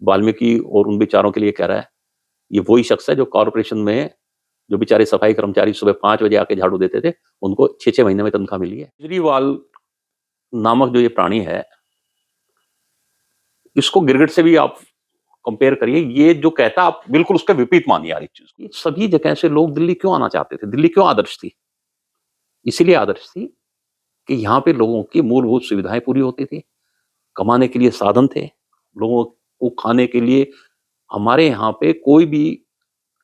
वाल्मीकि और उन बेचारों के लिए कह रहा है। ये वही शख्स है जो कॉर्पोरेशन में जो बेचारे सफाई कर्मचारी सुबह 5 बजे आके झाड़ू देते थे, उनको 6-6 महीने में तनख्वाह मिली है। केजरीवाल नामक जो ये प्राणी है, इसको गिरगिट से भी आप कंपेयर करिए। ये जो कहता है, आप बिल्कुल उसके विपरीत मानिए हर एक चीज को। सभी जगह से लोग दिल्ली क्यों आना चाहते थे? दिल्ली क्यों आदर्श थी? इसीलिए आदर्श थी कि यहाँ पे लोगों की मूलभूत सुविधाएं पूरी होती थी, कमाने के लिए साधन थे, लोगों को खाने के लिए। हमारे यहाँ पे कोई भी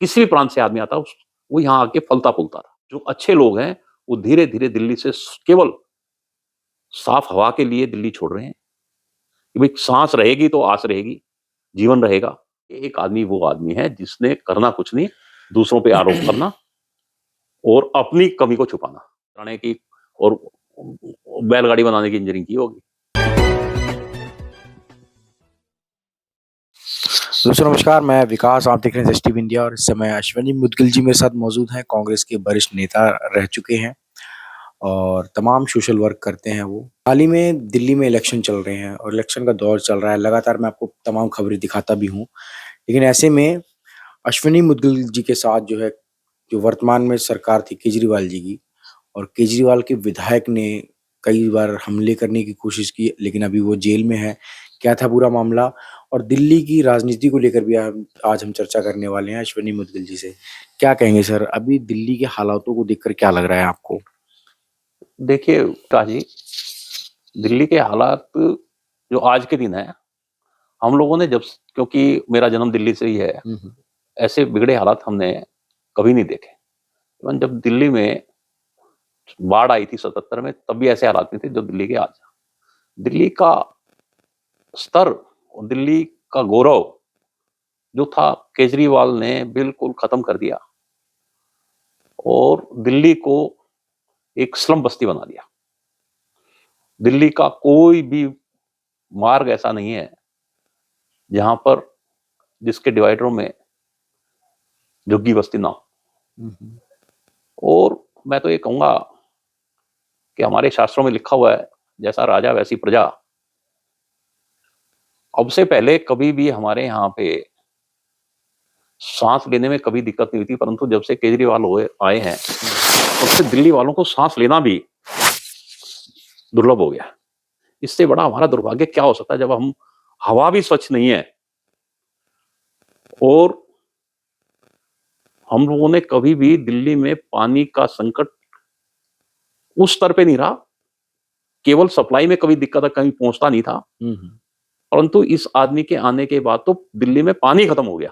किसी भी प्रांत से आदमी आता वो यहाँ आके फलता फूलता था। जो अच्छे लोग हैं वो धीरे धीरे दिल्ली से केवल साफ हवा के लिए दिल्ली छोड़ रहे हैं कि भाई सांस रहेगी तो आस रहेगी, जीवन रहेगा। एक आदमी वो आदमी है जिसने करना कुछ नहीं, दूसरों पे आरोप करना और अपनी कमी को छुपाना, कराने की और बैलगाड़ी बनाने की इंजीनियरिंग की होगी। दोस्तों नमस्कार, मैं विकास, आप देख रहे हैं एसटीवी इंडिया और इस समय अश्विनी मुदगिल जी मेरे साथ मौजूद हैं। कांग्रेस के वरिष्ठ नेता रह चुके हैं और तमाम सोशल वर्क करते हैं वो। हाल ही में दिल्ली में इलेक्शन चल रहे हैं और इलेक्शन का दौर चल रहा है। लगातार मैं आपको तमाम खबरें दिखाता भी हूँ, लेकिन ऐसे में अश्विनी मुदगिल जी के साथ जो वर्तमान में सरकार थी केजरीवाल जी की, और केजरीवाल के विधायक ने कई बार हमले करने की कोशिश की, लेकिन अभी वो जेल में है। क्या था पूरा मामला? और दिल्ली की राजनीति को लेकर भी आज हम चर्चा करने वाले हैं अश्विनी मुदगिल जी से। क्या कहेंगे सर, अभी दिल्ली के हालातों को देखकर क्या लग रहा है आपको? देखिए काजी, दिल्ली के हालात जो आज के दिन है, हम लोगों ने जब, क्योंकि मेरा जन्म दिल्ली से ही है, ऐसे बिगड़े हालात हमने कभी नहीं देखे। इवन जब दिल्ली में बाढ़ आई थी 77 में, तब भी ऐसे हालात नहीं थे जो दिल्ली के आज। दिल्ली का स्तर और दिल्ली का गौरव जो था, केजरीवाल ने बिल्कुल खत्म कर दिया और दिल्ली को एक स्लम बस्ती बना दिया। दिल्ली का कोई भी मार्ग ऐसा नहीं है जहां पर जिसके डिवाइडरों में झुग्गी बस्ती ना हो। और मैं तो ये कहूंगा कि हमारे शास्त्रों में लिखा हुआ है, जैसा राजा वैसी प्रजा। अब से पहले कभी भी हमारे यहाँ पे सांस लेने में कभी दिक्कत नहीं हुई थी, परंतु जब से केजरीवाल आए हैं, तब से दिल्ली वालों को सांस लेना भी दुर्लभ हो गया। इससे बड़ा हमारा दुर्भाग्य क्या हो सकता है, जब हम हवा भी स्वच्छ नहीं है और हम लोगों ने कभी भी दिल्ली में पानी का संकट उस स्तर पे नहीं रहा। केवल सप्लाई में कभी दिक्कत कहीं पहुंचता नहीं था, परंतु इस आदमी के आने के बाद तो दिल्ली में पानी खत्म हो गया।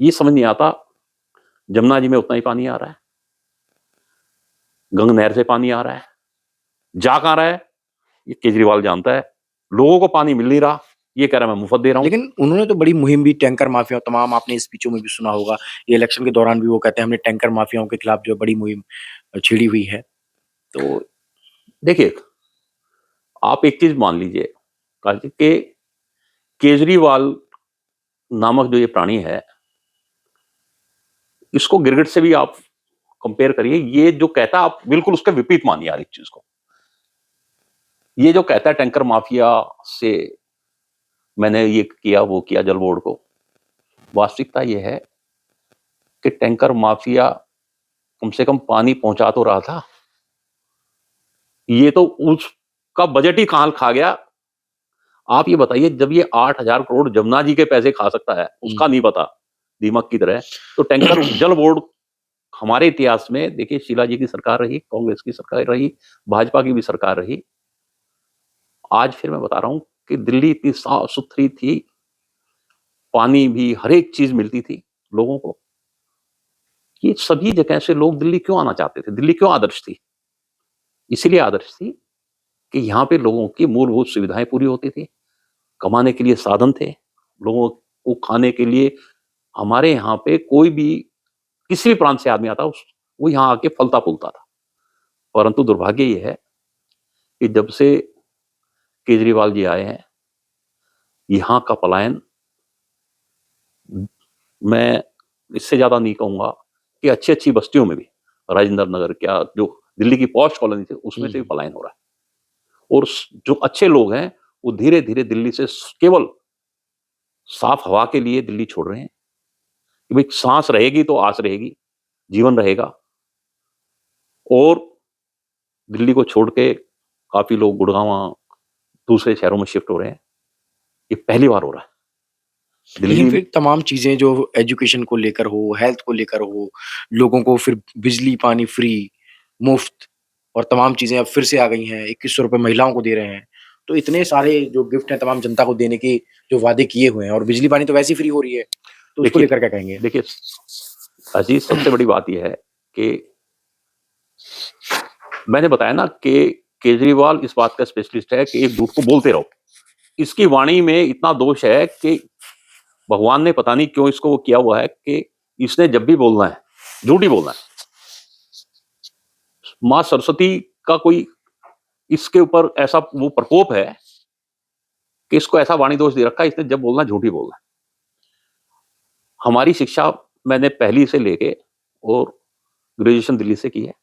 ये समझ नहीं आता, जमुना जी में उतना ही पानी आ रहा है, गंग नहर से पानी आ रहा है, जा कहां रहा है ये केजरीवाल जानता है। लोगों को पानी मिल नहीं रहा, ये कह रहा है मैं मुफ्त दे रहा हूं। लेकिन उन्होंने तो बड़ी मुहिम भी, टैंकर माफिया तमाम, आपने स्पीचों में भी सुना होगा। ये इलेक्शन के दौरान भी वो कहते हैं हमने टैंकर माफियाओं के खिलाफ जो बड़ी मुहिम छेड़ी हुई है। तो देखिए, आप एक चीज मान लीजिए कि केजरीवाल नामक जो ये प्राणी है, इसको गिरगिट से भी आप कंपेयर करिए। ये जो कहता है, आप बिल्कुल उसके विपरीत मानिए हर एक चीज को। ये जो कहता है टैंकर माफिया से मैंने ये किया वो किया जल बोर्ड को, वास्तविकता ये है कि टैंकर माफिया कम से कम पानी पहुंचा तो रहा था। ये तो उसका बजट ही कहां खा गया। आप ये बताइए, जब ये 8,000 करोड़ जमुना जी के पैसे खा सकता है, उसका नहीं पता, दीमक की तरह। तो टैंकर जल बोर्ड हमारे इतिहास में देखिए, शीला जी की सरकार रही, कांग्रेस की सरकार रही, भाजपा की भी सरकार रही। आज फिर मैं बता रहा हूं कि दिल्ली इतनी साफ सुथरी थी, पानी भी, हर एक चीज मिलती थी लोगों को। ये सभी जगह से लोग दिल्ली क्यों आना चाहते थे? दिल्ली क्यों आदर्श थी? इसीलिए आदर्श थी कि यहाँ पे लोगों की मूलभूत सुविधाएं पूरी होती थी, कमाने के लिए साधन थे, लोगों को खाने के लिए। हमारे यहाँ पे कोई भी किसी भी प्रांत से आदमी आता वो यहाँ आके फलता फूलता था। परंतु दुर्भाग्य ये है कि जब से केजरीवाल जी आए हैं, यहाँ का पलायन, मैं इससे ज्यादा नहीं कहूंगा कि अच्छी अच्छी बस्तियों में भी, राजेंद्र नगर क्या, जो दिल्ली की पॉश कॉलोनी थी, उसमें से भी पलायन हो रहा है। और जो अच्छे लोग हैं वो धीरे धीरे दिल्ली से केवल साफ हवा के लिए दिल्ली छोड़ रहे हैं कि भाई सांस रहेगी तो आस रहेगी, जीवन रहेगा। और दिल्ली को छोड़ के काफी लोग गुड़गांव दूसरे शहरों में शिफ्ट हो रहे हैं। ये पहली बार हो रहा है लेकिन दिल्ली। फिर तमाम चीजें जो एजुकेशन को लेकर हो, हेल्थ को लेकर हो, लोगों को फिर बिजली पानी फ्री मुफ्त और तमाम चीजें अब फिर से आ गई हैं, 2100 रुपए महिलाओं को दे रहे हैं। तो इतने सारे जो गिफ्ट हैं तमाम जनता को देने के जो वादे किए हुए हैं, और बिजली पानी तो वैसे ही फ्री हो रही है, तो उसको देखिए लेकर क्या कहेंगे? देखिए अजीज, सबसे बड़ी बात यह है कि मैंने बताया ना कि केजरीवाल इस बात का स्पेशलिस्ट है कि एक झूठ को बोलते रहो। इसकी वाणी में इतना दोष है कि भगवान ने पता नहीं क्यों इसको वो किया हुआ है कि इसने जब भी बोलना है झूठ ही बोलना है। मां सरस्वती का कोई इसके ऊपर ऐसा वो प्रकोप है कि इसको ऐसा वाणी दोष दे रखा है, इसने जब बोलना झूठ ही बोलना है। हमारी शिक्षा मैंने पहली से लेके और ग्रेजुएशन दिल्ली से की है।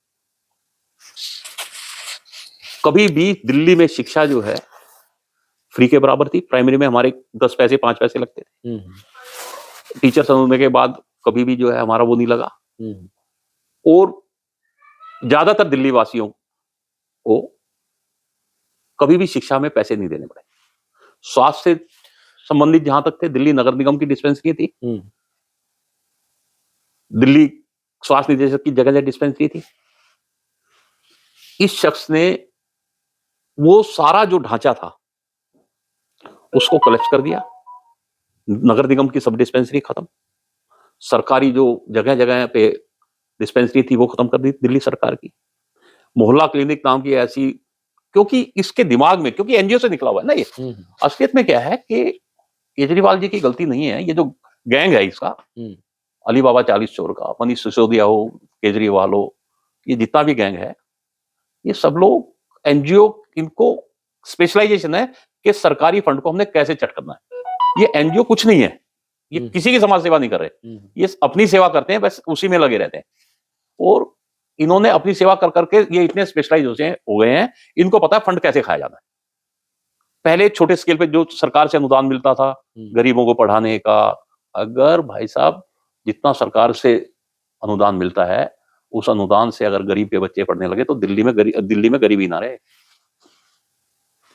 कभी भी दिल्ली में शिक्षा जो है फ्री के बराबर थी। प्राइमरी में हमारे 10 पैसे 5 पैसे लगते थे। टीचर्स होने के बाद कभी भी जो है हमारा वो नहीं लगा। और ज्यादातर दिल्ली वासियों को कभी भी शिक्षा में पैसे नहीं देने पड़े। स्वास्थ्य से संबंधित जहां तक थे, दिल्ली नगर निगम की डिस्पेंसरी थी, दिल्ली स्वास्थ्य निदेशक की जगह जगह डिस्पेंसरी थी। इस शख्स ने वो सारा जो ढांचा था उसको कोलैप्स कर दिया। नगर निगम की सब डिस्पेंसरी खत्म, सरकारी जो जगह जगह पे डिस्पेंसरी थी वो खत्म कर दी दिल्ली सरकार की। मोहल्ला क्लिनिक नाम की ऐसी, क्योंकि इसके दिमाग में, क्योंकि एनजीओ से निकला हुआ है ना ये। असलियत में क्या है कि केजरीवाल जी की गलती नहीं है। ये जो गैंग है इसका, अली बाबा 40 चोर का, मनीष सिसोदिया हो, केजरीवाल हो, ये जितना भी गैंग है, ये सब लोग एनजीओ, इनको स्पेशलाइजेशन है कि सरकारी फंड को हमने कैसे चट करना है। ये एनजीओ कुछ नहीं है, ये किसी की समाज सेवा नहीं कर रहे, ये अपनी सेवा करते हैं, बस उसी में लगे रहते हैं। और इन्होंने अपनी सेवा कर करके ये इतने स्पेशलाइज हो गए हैं, इनको पता है फंड कैसे खाया जाता है। पहले छोटे स्केल पे जो सरकार से अनुदान मिलता था गरीबों को पढ़ाने का, अगर भाई साहब जितना सरकार से अनुदान मिलता है उस अनुदान से अगर गरीब के बच्चे पढ़ने लगे तो दिल्ली में गरीबी ना रहे।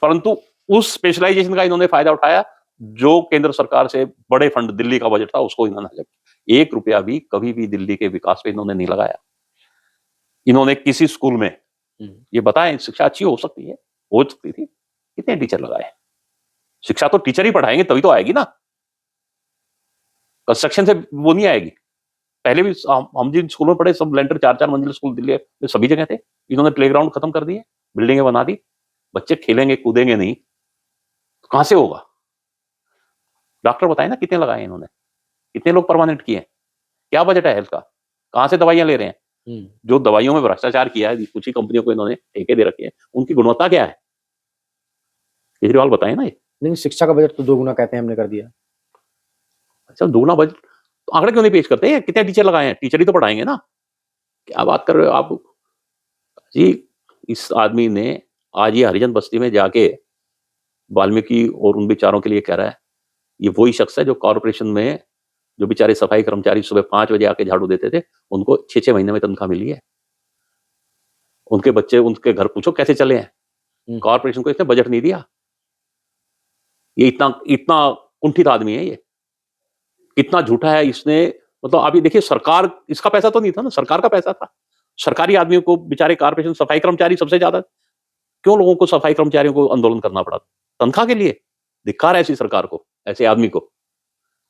परंतु उस स्पेशलाइजेशन का इन्होंने फायदा उठाया। जो केंद्र सरकार से बड़े फंड दिल्ली का बजट था उसको इन्होंने 1 रुपया भी कभी भी दिल्ली के विकास पे इन्होंने नहीं लगाया। इन्होंने किसी स्कूल में ये बताएं शिक्षा अच्छी हो सकती थी, कितने टीचर लगाए? शिक्षा तो टीचर ही पढ़ाएंगे तभी तो आएगी ना, कंस्ट्रक्शन से वो नहीं आएगी। पहले भी हम जिन स्कूलों में पढ़े सब लेंटर 4-4 मंजिल स्कूल दिल्ली में सभी जगह थे। इन्होंने प्लेग्राउंड खत्म कर दिए, बिल्डिंगें बना दी, बच्चे खेलेंगे कूदेंगे नहीं तो कहां से होगा? डॉक्टर बताए ना कितने लगाए इन्होंने, कितने लोग परमानेंट किए? क्या बजट है हेल्थ का? कहां से दवाइयां ले रहे हैं? जो दवाइयों में भ्रष्टाचार किया है, कुछ ही कंपनियों को इन्होंने ठेके दे रखे हैं, उनकी गुणवत्ता क्या है? केजरीवाल बताए ना ये। लेकिन शिक्षा का बजट तो 2 गुना कहते हैं हमने कर दिया। अच्छा, 2 गुना बजट तो आंकड़े क्यों नहीं पेश करते हैं? कितने टीचर लगाए हैं? टीचर ही तो पढ़ाएंगे ना। क्या बात कर रहे हो आप जी? इस आदमी ने आज ये हरिजन बस्ती में जाके वाल्मीकि और उन बेचारों के लिए कह रहा है। ये वही शख्स है जो कॉर्पोरेशन में जो बेचारे सफाई कर्मचारी सुबह 5 बजे आके झाड़ू देते थे, उनको 6-6 महीने में तनख्वाह मिली है। उनके बच्चे, उनके घर पूछो कैसे चले हैं। कॉर्पोरेशन को इसने बजट नहीं दिया। ये इतना इतना कुंठित आदमी है ये, इतना झूठा है इसने। मतलब आप ये देखिए, सरकार, इसका पैसा तो नहीं था ना, सरकार का पैसा था। सरकारी आदमियों को, बेचारे कॉर्पोरेशन सफाई कर्मचारी सबसे ज्यादा, क्यों लोगों को, सफाई कर्मचारियों को आंदोलन करना पड़ा? तनख्वाह के लिए। धिक्कार है ऐसी सरकार को, ऐसे आदमी को।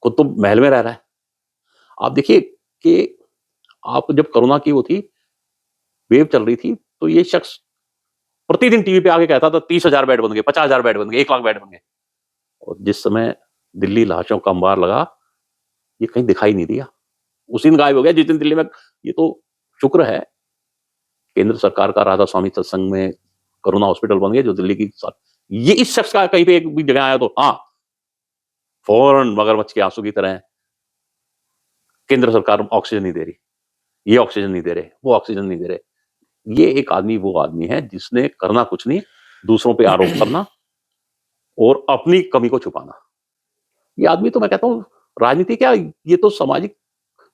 खुद तो महल में रह रहा है। आप देखिए कि आप जब कोरोना की वो थी, वेव चल रही थी, तो ये शख्स प्रतिदिन टीवी पे आके कहता था 30,000 बेड बन गए, 50,000 बेड बन गए, 1 लाख बेड बन गए। और जिस समय दिल्ली लाशों का अंबार लगा, ये कहीं दिखाई नहीं दिया। उसी दिन गायब हो गया जिस दिन दिल्ली में। ये तो शुक्र है केंद्र सरकार का राधा स्वामी सत्संग में कोरोना हॉस्पिटल बन गया जो दिल्ली की साथ। ये इस शख्स का कहीं पे एक भी जगह आया तो हाँ, फौरन मगरमच्छ के आंसू की तरह केंद्र सरकार ऑक्सीजन नहीं दे रही, ये ऑक्सीजन नहीं दे रहे, वो ऑक्सीजन नहीं दे रहे। ये एक आदमी वो आदमी है जिसने करना कुछ नहीं, दूसरों पे आरोप करना और अपनी कमी को छुपाना। ये आदमी तो मैं कहता हूँ राजनीति क्या, ये तो सामाजिक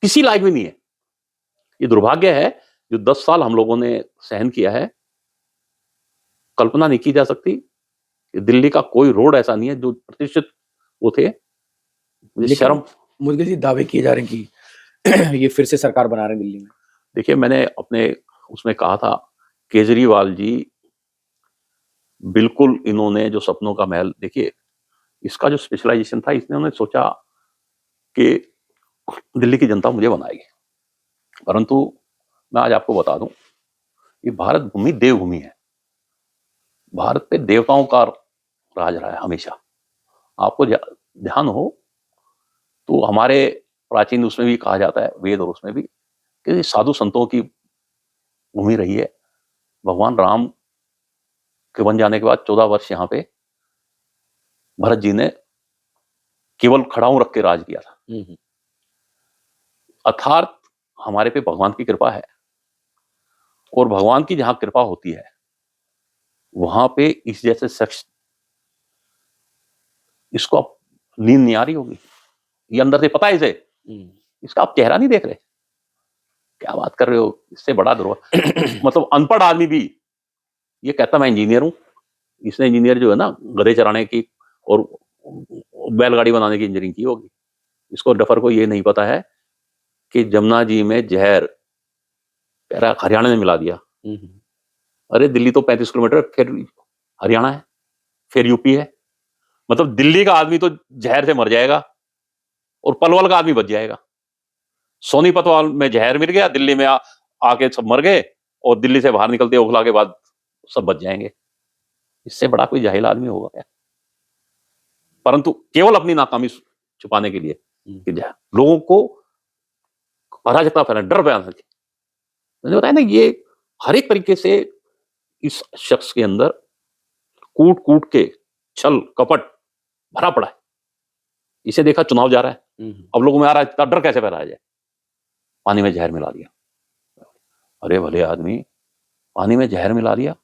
किसी लायक भी नहीं है। ये दुर्भाग्य है जो 10 साल हम लोगों ने सहन किया है। कल्पना नहीं की जा सकती कि दिल्ली का कोई रोड ऐसा नहीं है जो प्रतिष्ठित वो थे। मुझे लेकिन शर्म। मुदगिल जी दावे किए जा रहे हैं कि ये फिर से सरकार बना रहे हैं दिल्ली में। देखिए मैंने अपने उसमें कहा था, केजरीवाल जी बिल्कुल इन्होंने जो सपनों का महल, देखिए इसका जो स्पेशलाइजेशन था, इसने उन्होंने सोचा कि दिल्ली की जनता मुझे बनाएगी। परंतु मैं आज आपको बता दूं, ये भारत भूमि देवभूमि है। भारत पे देवताओं का राज रहा है हमेशा। आपको ध्यान हो तो हमारे प्राचीन उसमें भी कहा जाता है, वेद और उसमें भी, कि साधु संतों की भूमि रही है। भगवान राम के बन जाने के बाद 14 वर्ष यहाँ पे भरत जी ने केवल खड़ाऊं रख के राज किया था। अर्थात हमारे पे भगवान की कृपा है, और भगवान की जहां कृपा होती है वहां पे इस जैसे शख्स, इसको आप नींद नहीं आ रही होगी, ये अंदर से पता है इसे, इसका आप चेहरा नहीं देख रहे, क्या बात कर रहे हो, इससे बड़ा दुर्भाग्य। मतलब अनपढ़ आदमी भी ये कहता मैं इंजीनियर हूं। इसने इंजीनियर जो है ना, गधे चराने की और बैलगाड़ी बनाने की इंजीनियरिंग की होगी। इसको डफर को ये नहीं पता है कि जमुना जी में जहर कह रहा हरियाणा ने मिला दिया। अरे दिल्ली तो 35 किलोमीटर, फिर हरियाणा है, फिर यूपी है। मतलब दिल्ली का आदमी तो जहर से मर जाएगा और पलवल का आदमी बच जाएगा। सोनीपत में जहर मिल गया, दिल्ली में आके सब मर गए, और दिल्ली से बाहर निकलते ओखला के बाद सब बच जाएंगे। इससे बड़ा कोई जाहिल आदमी होगा क्या? परंतु केवल अपनी नाकामी छुपाने के लिए कि लोगों को अराजकता फैलाना, डर फैलाना। मैंने बताया ना, ये हर एक तरीके से इस शख्स के अंदर कूट कूट के छल कपट भरा पड़ा है। इसे देखा चुनाव जा रहा है, अब लोगों में आ रहा है, इतना डर कैसे फैलाया जाए, पानी में जहर मिला दिया। अरे भले आदमी, पानी में जहर मिला दिया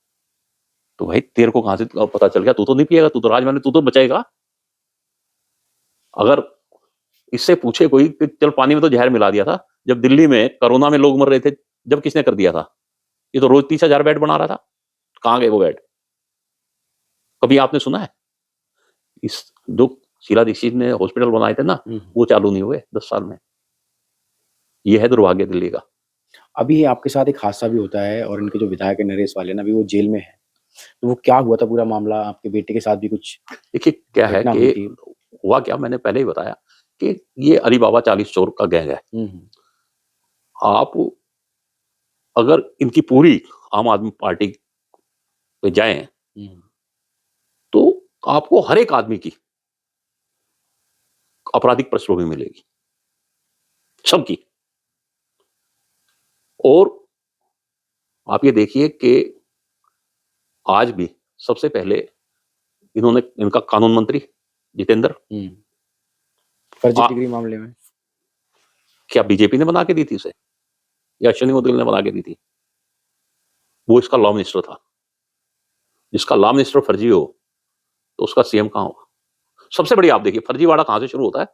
तो भाई तेरे को कहां से पता चल गया? तू तो नहीं पिएगा, तू तो राजमहल, तू तो बचाएगा। अगर इससे पूछे कोई कि चल पानी में तो जहर मिला दिया था, जब दिल्ली में कोरोना में लोग मर रहे थे, जब किसने कर दिया था? ये तो रोज 30,000 बेड बना रहा था, कहां गए वो बेड? कभी आपने सुना है? इस जो शीला दीक्षित ने हॉस्पिटल बनाए थे ना, वो चालू नहीं हुए 10 साल में। ये है दुर्भाग्य दिल्ली का। अभी आपके साथ एक हादसा भी होता है और इनके जो विधायक है नरेश वाले ना, अभी वो जेल में है। तो वो क्या हुआ था पूरा मामला? आपके बेटे के साथ भी कुछ देखिए क्या है घटना हुई कि थी। हुआ क्या, मैंने पहले ही बताया कि ये अली बाबा 40 चोर का गैंग है। आप अगर इनकी पूरी आम आदमी पार्टी पे जाएं तो आपको हर एक आदमी की आपराधिक पृष्ठभूमि मिलेगी, सबकी। और आप ये देखिए कि आज भी सबसे पहले इन्होंने, इनका कानून मंत्री जितेंद्र, फर्जी आ- डिग्री मामले में क्या बीजेपी ने बना के दी थी इसे, या अश्विनी मुदगल ने बना के दी थी? वो इसका लॉ मिनिस्टर था। जिसका लॉ मिनिस्टर फर्जी हो तो उसका सीएम कहां होगा? सबसे बड़ी आप देखिए फर्जीवाड़ा कहां से शुरू होता है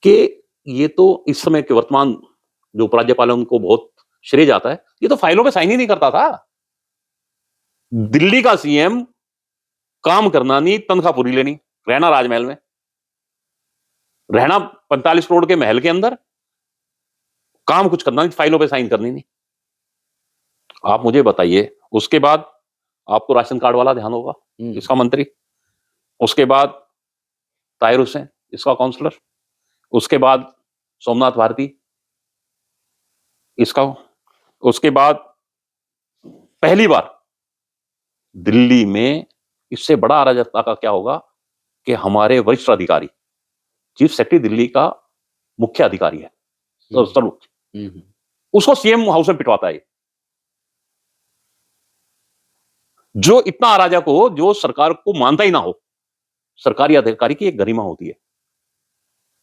कि ये तो इस समय के वर्तमान जो उपराज्यपाल है उनको बहुत श्रेय जाता है, ये तो फाइलों पे साइन ही नहीं करता था। दिल्ली का सीएम काम करना नहीं, तनख्वाह पूरी लेनी, रहना राजमहल में, रहना 45 करोड़ के महल के अंदर, काम कुछ करना नहीं, फाइलों पे साइन करनी नहीं। आप मुझे बताइए, उसके बाद आपको राशन कार्ड वाला ध्यान होगा, इसका मंत्री। उसके बाद ताहिर हुसैन, इसका काउंसलर। उसके बाद सोमनाथ भारती, इसका। उसके बाद पहली बार दिल्ली में इससे बड़ा अराजकता का क्या होगा कि हमारे वरिष्ठ अधिकारी, चीफ सेक्रेटरी दिल्ली का मुख्य अधिकारी है, सर्वोच्च, उसको सीएम हाउस में पिटवाता है। जो इतना अराजक हो, जो सरकार को मानता ही ना हो। सरकारी अधिकारी की एक गरिमा होती है,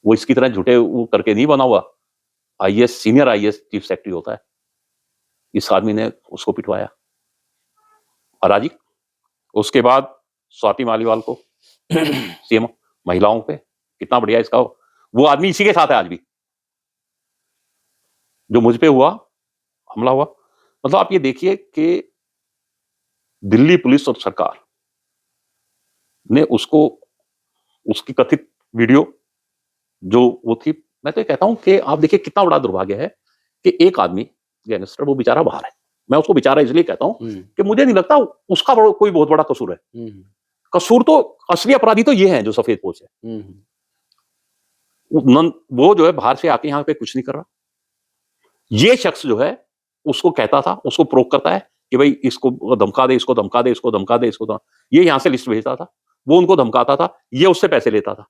वो इसकी तरह झूठे वो करके नहीं बना हुआ। IAS, senior IAS chief secretary होता है। इस आदमी ने उसको पिटवाया, अराजक। उसके बाद स्वाति मालीवाल को सीएम, महिलाओं पे। कितना बढ़िया इसका, वो आदमी इसी के साथ है आज भी, जो मुझ पे हुआ, हमला हुआ। मतलब आप ये देखिए कि दिल्ली पुलिस और सरकार ने उसको, उसकी कथित वीडियो जो वो थी, मैं तो ये कहता हूं कि आप देखिए कितना बड़ा दुर्भाग्य है कि एक आदमी गैंगस्टर, वो बेचारा बाहर है। मैं उसको बेचारा इसलिए कहता हूं कि मुझे नहीं लगता उसका कोई बहुत बड़ा कसूर है। कसूर तो, असली अपराधी तो ये हैं जो सफेद पोश है। वो जो है बाहर से आके यहाँ पे कुछ नहीं कर रहा। ये शख्स जो है उसको कहता था, उसको प्रोक करता है कि भाई इसको धमका दे, इसको धमका दे, इसको धमका दे, इसको धमका। ये यहां से लिस्ट भेजता था, वो उनको धमकाता था, ये उससे पैसे लेता था,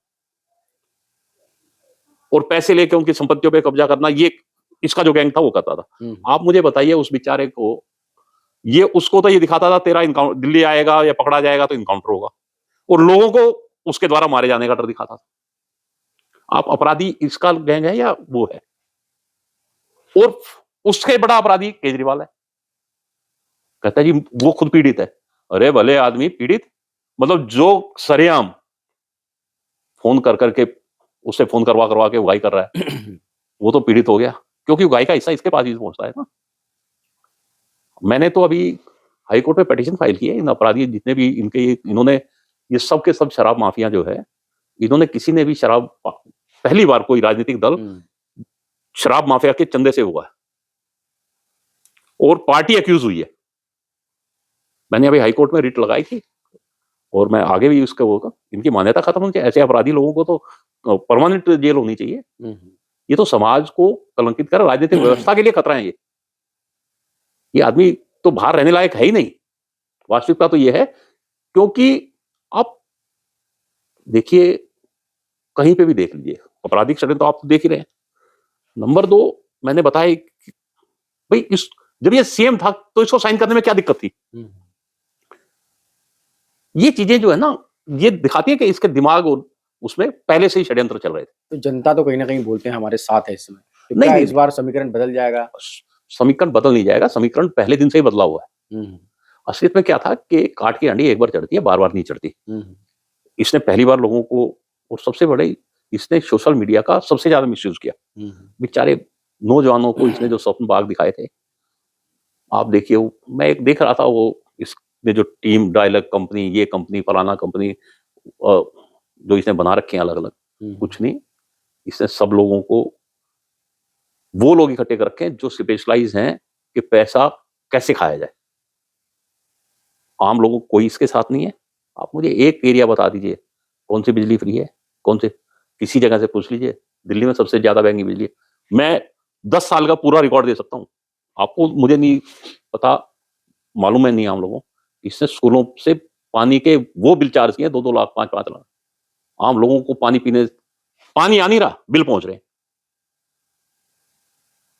और पैसे लेके उनकी संपत्तियों पे कब्जा करना, ये इसका जो गैंग था वो करता था। आप मुझे बताइए उस बेचारे को, ये उसको तो ये दिखाता था तेरा इनकाउंटर, दिल्ली आएगा या पकड़ा जाएगा तो इनकाउंटर होगा, और लोगों को उसके द्वारा मारे जाने का डर दिखाता था। आप अपराधी इसका गैंग है या वो है? और उसके बड़ा अपराधी केजरीवाल है। कहता है जी वो खुद पीड़ित है। अरे भले आदमी पीड़ित, मतलब जो सरेआम फोन कर करके, उससे फोन करवा करवा के उगाई कर रहा है, वो तो पीड़ित हो गया, क्योंकि उगाई का हिस्सा इसके पास ही पहुंचता है ना। मैंने तो अभी हाई कोर्ट में पिटीशन फाइल की है, इन अपराधी जितने भी इनके, इन्होंने, ये सब के सब शराब माफिया जो है, इन्होंने किसी ने भी शराब, पहली बार कोई राजनीतिक दल शराब माफिया के चंदे से हुआ है, और पार्टी एक्यूज हुई है। मैंने अभी हाई कोर्ट में रिट लगाई थी, और मैं आगे भी उसका होगा, इनकी मान्यता खत्म होनी चाहिए। ऐसे अपराधी लोगों को तो परमानेंट जेल होनी चाहिए। ये तो समाज को कलंकित कर, राजनीतिक व्यवस्था के लिए खतरा है ये आदमी तो बाहर रहने लायक है ही नहीं। वास्तविकता तो ये है, क्योंकि आप देखिए, कहीं पे भी देख लीजिए आपराधिक षड्यंत्र तो आप देख ही रहे हैं। नंबर 2, मैंने बताया कि भाई इस, जब ये सीएम था तो इसको साइन करने में क्या दिक्कत थी? ये चीजें जो है ना, ये दिखाती है कि इसके दिमाग और उसमें पहले से ही षड्यंत्र चल रहे थे। तो जनता तो कहीं ना कहीं बोलते हैं हमारे साथ है इस समय, तो नहीं, क्या नहीं, इस बार समीकरण बदल जाएगा? समीकरण बदल नहीं जाएगा, समीकरण पहले दिन से ही बदला हुआ है। असलियत में क्या था कि काट की अंडी एक बार चढ़ती है, बार बार नहीं चढ़ती। इसने पहली बार लोगों को, और सबसे बड़े, इसने सोशल मीडिया का सबसे ज्यादा मिसयूज किया। बेचारे नौजवानों को इसने जो स्वप्न बाग दिखाए थे, आप देखिए, मैं एक देख रहा था, वो इसने जो टीम डायलॉग कंपनी, ये कंपनी, फलाना कंपनी, जो इसने बना रखे हैं अलग अलग, कुछ नहीं, इसने सब लोगों को, वो लोग इकट्ठे कर रखे हैं जो स्पेशलाइज हैं कि पैसा कैसे खाया जाए। आम लोगों को कोई इसके साथ नहीं है। आप मुझे एक एरिया बता दीजिए कौन सी बिजली फ्री है, कौन से, किसी जगह से पूछ लीजिए। दिल्ली में सबसे ज्यादा महंगी बिजली है। मैं 10 साल का पूरा रिकॉर्ड दे सकता हूँ आपको, मुझे नहीं पता, मालूम है नहीं आम लोगों, इसने स्कूलों से पानी के वो बिल चार्ज किए 2-2 लाख, 5-5 लाख। आम लोगों को पानी पीने, पानी आ नहीं रहा, बिल पहुंच रहे हैं।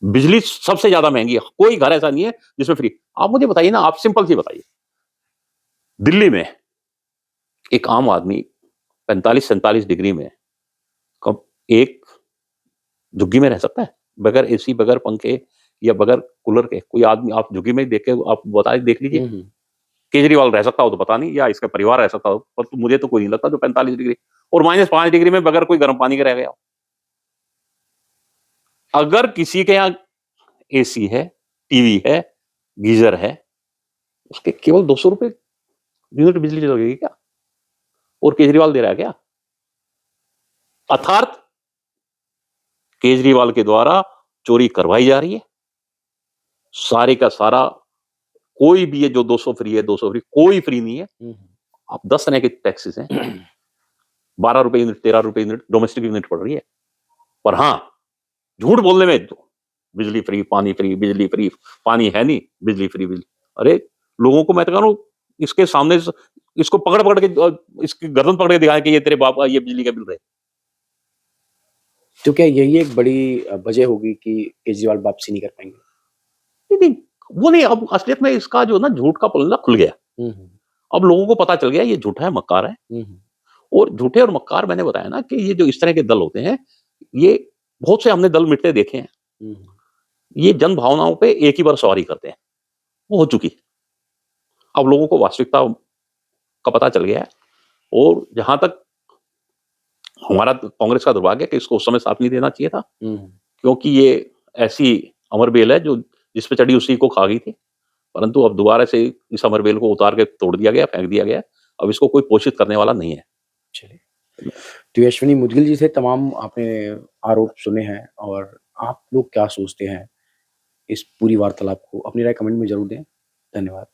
बिजली सबसे ज्यादा महंगी है, कोई घर ऐसा नहीं है जिसमें फ्री। आप मुझे बताइए ना, आप सिंपल सी बताइए, दिल्ली में एक आम आदमी 45-47 डिग्री में कब एक झुग्गी में रह सकता है, बगैर एसी, बगैर पंखे या बगैर कूलर के? कोई आदमी आप झुग्गी में देख के आप बताइए, देख लीजिए। केजरीवाल रह सकता हो तो पता नहीं, या इसका परिवार रह सकता हो, पर तो मुझे तो कोई नहीं लगता जो 45 डिग्री और -5 डिग्री में बगैर कोई गर्म पानी के रह गया। अगर किसी के यहाँ एसी है, टीवी है, गीजर है, उसके केवल 200 रुपए यूनिट बिजली लगेगी क्या? और केजरीवाल दे रहा है क्या? अर्थात केजरीवाल के द्वारा चोरी करवाई जा रही है सारे का सारा। कोई भी है जो 200 फ्री है, 200 फ्री, कोई फ्री नहीं है। आप 10 तरह के टैक्सेस हैं, 12 रुपए यूनिट, 13 रुपए यूनिट डोमेस्टिक यूनिट पड़ रही है। पर हाँ, झूठ बोलने में तो बिजली फ्री, पानी फ्री, बिजली फ्री, पानी है नहीं, बिजली फ्री, बिजली। अरे लोगों को मैं तो कह रहा हूं, इसके सामने इसको पकड़ पकड़ के, इसकी गर्दन पकड़ के दिखाए कि ये तेरे बाप का ये बिजली का बिल रहे। तो क्या यही एक बड़ी वजह होगी कि केजरीवाल वापसी नहीं कर पाएंगे? नहीं, नहीं, वो नहीं, अब असलियत में इसका जो ना झूठ का पल्ला खुल गया। अब लोगों को पता चल गया ये झूठा है, मक्कार है। और झूठे और मक्कार, मैंने बताया ना कि ये जो इस तरह के दल होते हैं, ये बहुत से हमने दल मिटते देखे हैं। ये जन भावनाओं पे एक ही बार सवारी करते हैं, वो हो चुकी। अब लोगों को वास्तविकता का पता चल गया है। और जहां तक हमारा कांग्रेस का दुर्भाग्य है कि इसको उस समय साथ नहीं देना चाहिए था, हम्म। क्योंकि ये ऐसी अमर बेल है जो जिस पे चढ़ी उसी को खा गई थी। परंतु अब दोबारा से इस अमर बेल को उतार के तोड़ दिया गया, फेंक दिया गया। अब इसको कोई पोषित करने वाला नहीं है। चलिए, तो ये अश्विनी मुदगिल जी से तमाम आपने आरोप सुने हैं, और आप लोग क्या सोचते हैं इस पूरी वार्तालाप को? अपनी राय कमेंट में जरूर दें। धन्यवाद।